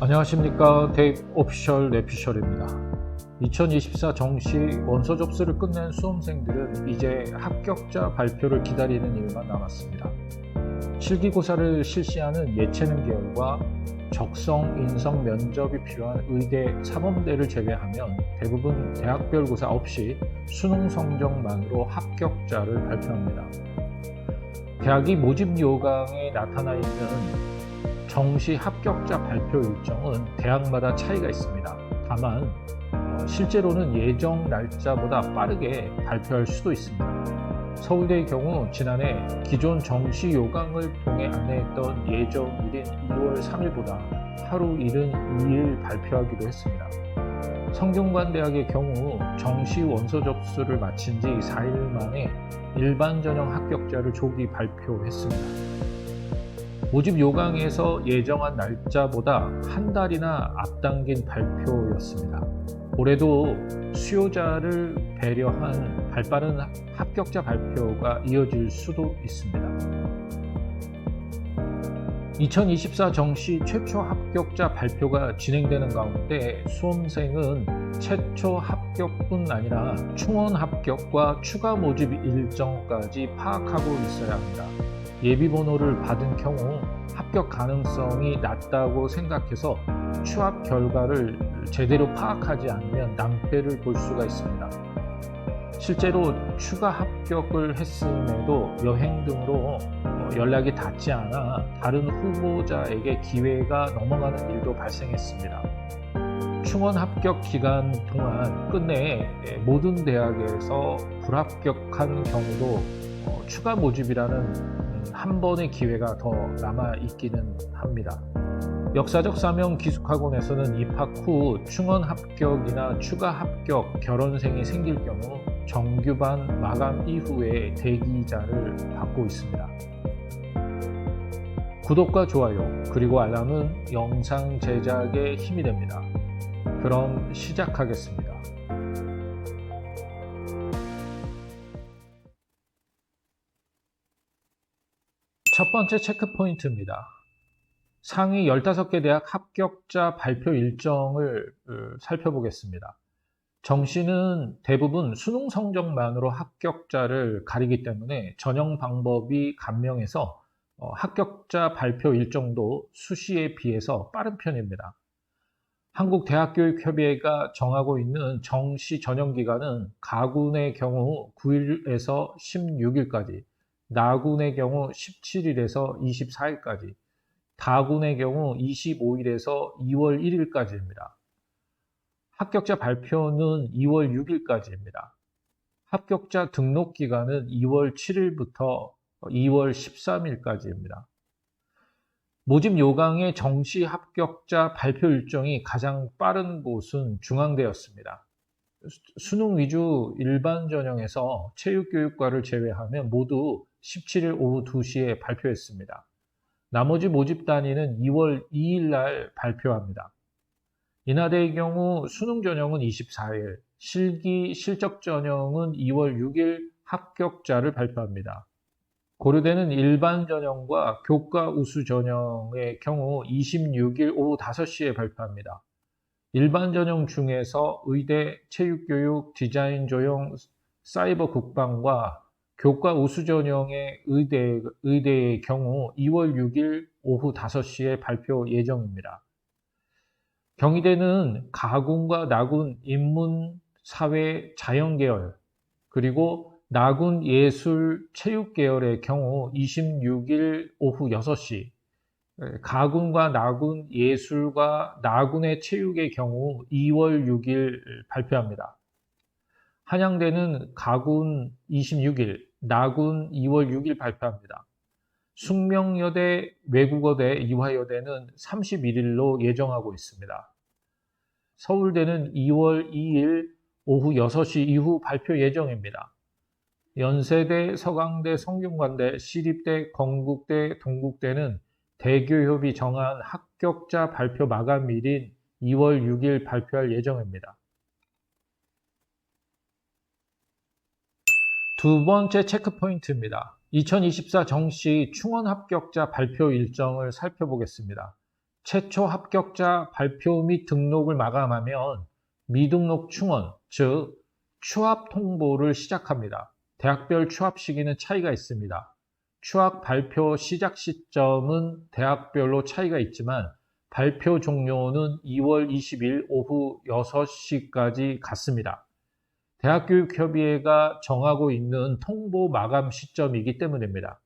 안녕하십니까. 데이브 오피셜 내피셜입니다. 2024 정시 원서 접수를 끝낸 수험생들은 이제 합격자 발표를 기다리는 일만 남았습니다. 실기고사를 실시하는 예체능 계열과 적성, 인성, 면접이 필요한 의대, 사범대를 제외하면 대부분 대학별 고사 없이 수능 성적만으로 합격자를 발표합니다. 대학이 모집 요강에 나타나 있는 정시 합격자 발표 일정은 대학마다 차이가 있습니다. 다만 실제로는 예정 날짜보다 빠르게 발표할 수도 있습니다. 서울대의 경우 지난해 기존 정시 요강을 통해 안내했던 예정일인 2월 3일보다 하루 이른 2일 발표하기도 했습니다. 성균관대학의 경우 정시 원서 접수를 마친 지 4일 만에 일반 전형 합격자를 조기 발표했습니다. 모집 요강에서 예정한 날짜보다 한 달이나 앞당긴 발표였습니다. 올해도 수요자를 배려한 발빠른 합격자 발표가 이어질 수도 있습니다. 2024 정시 최초 합격자 발표가 진행되는 가운데 수험생은 최초 합격뿐 아니라 충원 합격과 추가 모집 일정까지 파악하고 있어야 합니다. 예비번호를 받은 경우 합격 가능성이 낮다고 생각해서 추합 결과를 제대로 파악하지 않으면 낭패를 볼 수가 있습니다. 실제로 추가 합격을 했음에도 여행 등으로 연락이 닿지 않아 다른 후보자에게 기회가 넘어가는 일도 발생했습니다. 충원 합격 기간 동안 끝내 모든 대학에서 불합격한 경우도 추가 모집이라는 한 번의 기회가 더 남아 있기는 합니다. 역사적 사명 기숙학원에서는 입학 후 충원 합격이나 추가 합격 결혼생이 생길 경우 정규반 마감 이후에 대기자를 받고 있습니다. 구독과 좋아요 그리고 알람은 영상 제작에 힘이 됩니다. 그럼 시작하겠습니다. 첫 번째 체크 포인트입니다. 상위 15개 대학 합격자 발표 일정을 살펴보겠습니다. 정시는 대부분 수능 성적만으로 합격자를 가리기 때문에 전형 방법이 간명해서 합격자 발표 일정도 수시에 비해서 빠른 편입니다. 한국대학교육협의회가 정하고 있는 정시 전형 기간은 가군의 경우 9일에서 16일까지, 나군의 경우 17일에서 24일까지, 다군의 경우 25일에서 2월 1일까지입니다. 합격자 발표는 2월 6일까지입니다. 합격자 등록 기간은 2월 7일부터 2월 13일까지입니다. 모집 요강의 정시 합격자 발표 일정이 가장 빠른 곳은 중앙대였습니다. 수능 위주 일반 전형에서 체육교육과를 제외하면 모두 17일 오후 2시에 발표했습니다. 나머지 모집 단위는 2월 2일 날 발표합니다. 인하대의 경우 수능 전형은 24일, 실기 실적 전형은 2월 6일 합격자를 발표합니다. 고려대는 일반 전형과 교과 우수 전형의 경우 26일 오후 5시에 발표합니다. 일반 전형 중에서 의대, 체육교육, 디자인 조형, 사이버 국방과 교과 우수 전형의 의대의 경우 2월 6일 오후 5시에 발표 예정입니다. 경희대는 가군과 나군, 인문, 사회, 자연 계열, 그리고 나군 예술, 체육 계열의 경우 26일 오후 6시, 가군과 나군 예술과 나군의 체육의 경우 2월 6일 발표합니다. 한양대는 가군 26일, 나군 2월 6일 발표합니다. 숙명여대, 외국어대, 이화여대는 31일로 예정하고 있습니다. 서울대는 2월 2일 오후 6시 이후 발표 예정입니다. 연세대, 서강대, 성균관대, 시립대, 건국대, 동국대는 대교협이 정한 합격자 발표 마감일인 2월 6일 발표할 예정입니다. 두 번째 체크 포인트입니다. 2024 정시 충원 합격자 발표 일정을 살펴보겠습니다. 최초 합격자 발표 및 등록을 마감하면 미등록 충원, 즉 추합 통보를 시작합니다. 대학별 추합 시기는 차이가 있습니다. 추합 발표 시작 시점은 대학별로 차이가 있지만 발표 종료는 2월 20일 오후 6시까지 같습니다. 대학교육협의회가 정하고 있는 통보 마감 시점이기 때문입니다.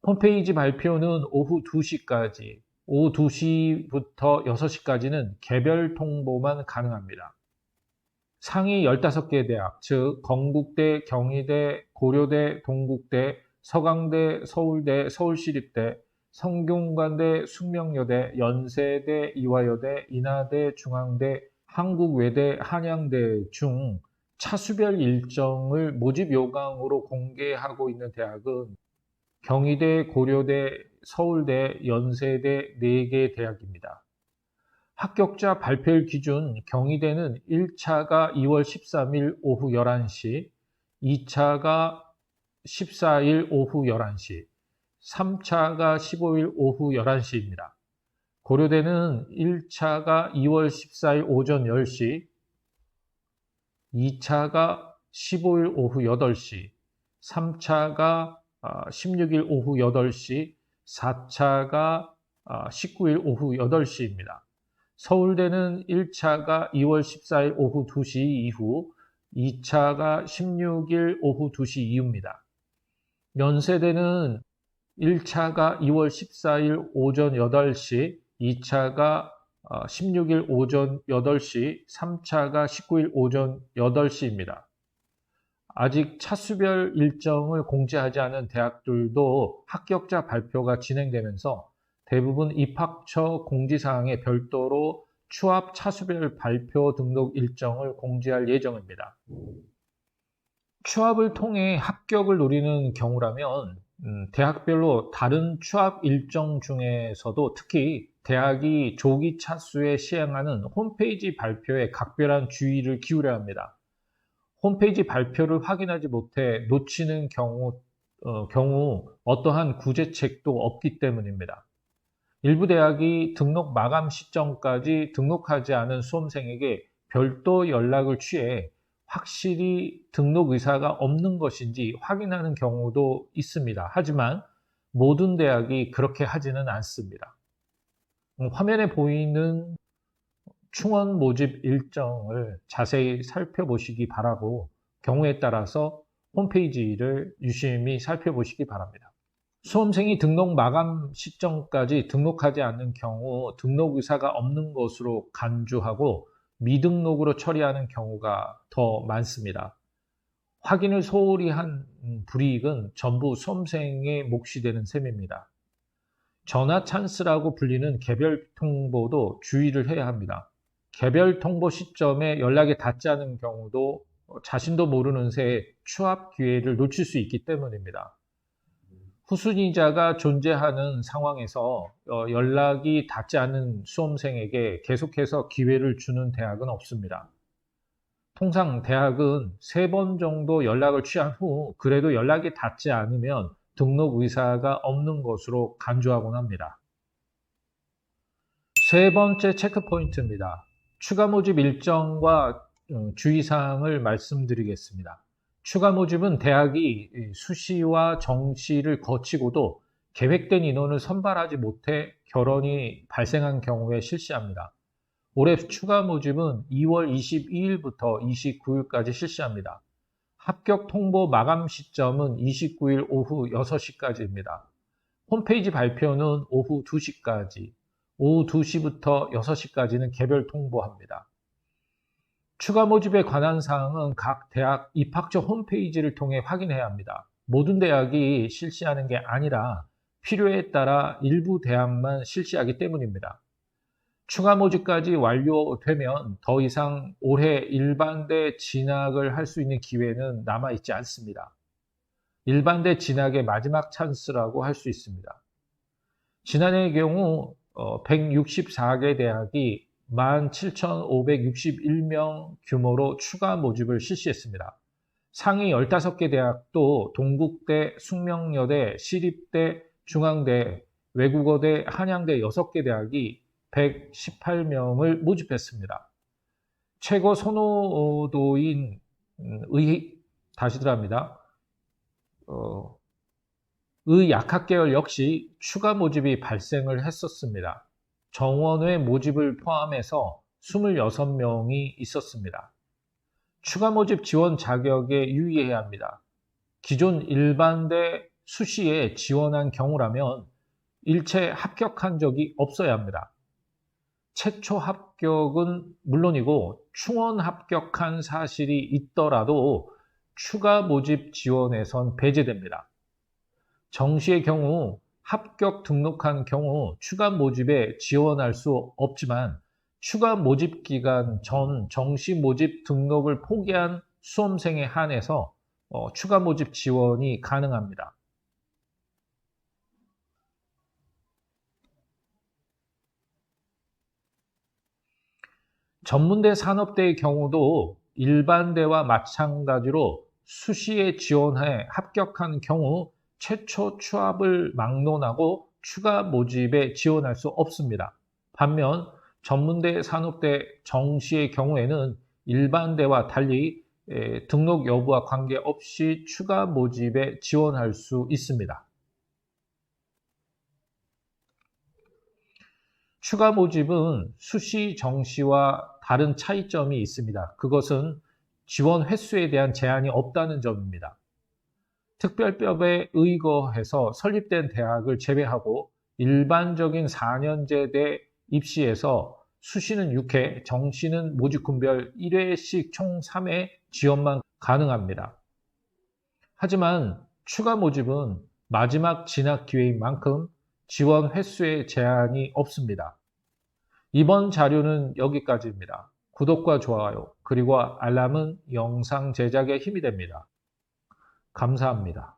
홈페이지 발표는 오후 2시까지, 오후 2시부터 6시까지는 개별 통보만 가능합니다. 상위 15개 대학, 즉 건국대, 경희대, 고려대, 동국대, 서강대, 서울대, 서울시립대, 성균관대, 숙명여대, 연세대, 이화여대, 인하대, 중앙대, 한국외대, 한양대 중 차수별 일정을 모집 요강으로 공개하고 있는 대학은 경희대, 고려대, 서울대, 연세대 4개 대학입니다. 합격자 발표일 기준 경희대는 1차가 2월 13일 오후 11시, 2차가 14일 오후 11시, 3차가 15일 오후 11시입니다. 고려대는 1차가 2월 14일 오전 10시, 2차가 15일 오후 8시, 3차가 16일 오후 8시, 4차가 19일 오후 8시입니다. 서울대는 1차가 2월 14일 오후 2시 이후, 2차가 16일 오후 2시 이후입니다. 연세대는 1차가 2월 14일 오전 8시, 2차가 16일 오전 8시, 3차가 19일 오전 8시입니다. 아직 차수별 일정을 공지하지 않은 대학들도 합격자 발표가 진행되면서 대부분 입학처 공지사항에 별도로 추합 차수별 발표 등록 일정을 공지할 예정입니다. 추합을 통해 합격을 노리는 경우라면 대학별로 다른 추합 일정 중에서도 특히 대학이 조기 차수에 시행하는 홈페이지 발표에 각별한 주의를 기울여야 합니다. 홈페이지 발표를 확인하지 못해 놓치는 경우 어떠한 구제책도 없기 때문입니다. 일부 대학이 등록 마감 시점까지 등록하지 않은 수험생에게 별도 연락을 취해 확실히 등록 의사가 없는 것인지 확인하는 경우도 있습니다. 하지만 모든 대학이 그렇게 하지는 않습니다. 화면에 보이는 충원 모집 일정을 자세히 살펴보시기 바라고 경우에 따라서 홈페이지를 유심히 살펴보시기 바랍니다. 수험생이 등록 마감 시점까지 등록하지 않는 경우 등록 의사가 없는 것으로 간주하고 미등록으로 처리하는 경우가 더 많습니다. 확인을 소홀히 한 불이익은 전부 수험생의 몫이 되는 셈입니다. 전화 찬스라고 불리는 개별 통보도 주의를 해야 합니다. 개별 통보 시점에 연락이 닿지 않은 경우도 자신도 모르는 새에 추합 기회를 놓칠 수 있기 때문입니다. 후순위자가 존재하는 상황에서 연락이 닿지 않은 수험생에게 계속해서 기회를 주는 대학은 없습니다. 통상 대학은 3번 정도 연락을 취한 후 그래도 연락이 닿지 않으면 등록 의사가 없는 것으로 간주하곤 합니다. 세 번째 체크포인트입니다. 추가 모집 일정과 주의사항을 말씀드리겠습니다. 추가 모집은 대학이 수시와 정시를 거치고도 계획된 인원을 선발하지 못해 결원이 발생한 경우에 실시합니다. 올해 추가 모집은 2월 22일부터 29일까지 실시합니다. 합격 통보 마감 시점은 29일 오후 6시까지입니다. 홈페이지 발표는 오후 2시까지, 오후 2시부터 6시까지는 개별 통보합니다. 추가 모집에 관한 사항은 각 대학 입학처 홈페이지를 통해 확인해야 합니다. 모든 대학이 실시하는 게 아니라 필요에 따라 일부 대학만 실시하기 때문입니다. 추가 모집까지 완료되면 더 이상 올해 일반대 진학을 할 수 있는 기회는 남아있지 않습니다. 일반대 진학의 마지막 찬스라고 할 수 있습니다. 지난해의 경우 164개 대학이 17,561명 규모로 추가 모집을 실시했습니다. 상위 15개 대학도 동국대, 숙명여대, 시립대, 중앙대, 외국어대, 한양대 6개 대학이 118명을 모집했습니다. 최고 선호도인 다시 들어갑니다. 의약학계열 역시 추가 모집이 발생을 했었습니다. 정원외 모집을 포함해서 26명이 있었습니다. 추가 모집 지원 자격에 유의해야 합니다. 기존 일반대 수시에 지원한 경우라면 일체 합격한 적이 없어야 합니다. 최초 합격은 물론이고 충원 합격한 사실이 있더라도 추가 모집 지원에선 배제됩니다. 정시의 경우 합격 등록한 경우 추가 모집에 지원할 수 없지만 추가 모집 기간 전 정시 모집 등록을 포기한 수험생에 한해서 추가 모집 지원이 가능합니다. 전문대 산업대의 경우도 일반대와 마찬가지로 수시에 지원해 합격한 경우 최초 취업을 막론하고 추가 모집에 지원할 수 없습니다. 반면 전문대, 산업대, 정시의 경우에는 일반대와 달리 등록 여부와 관계없이 추가 모집에 지원할 수 있습니다. 추가 모집은 수시, 정시와 다른 차이점이 있습니다. 그것은 지원 횟수에 대한 제한이 없다는 점입니다. 특별법에 의거해서 설립된 대학을 제외하고 일반적인 4년제대 입시에서 수시는 6회, 정시는 모집군별 1회씩 총 3회 지원만 가능합니다. 하지만 추가 모집은 마지막 진학 기회인 만큼 지원 횟수에 제한이 없습니다. 이번 자료는 여기까지입니다. 구독과 좋아요, 그리고 알람은 영상 제작에 힘이 됩니다. 감사합니다.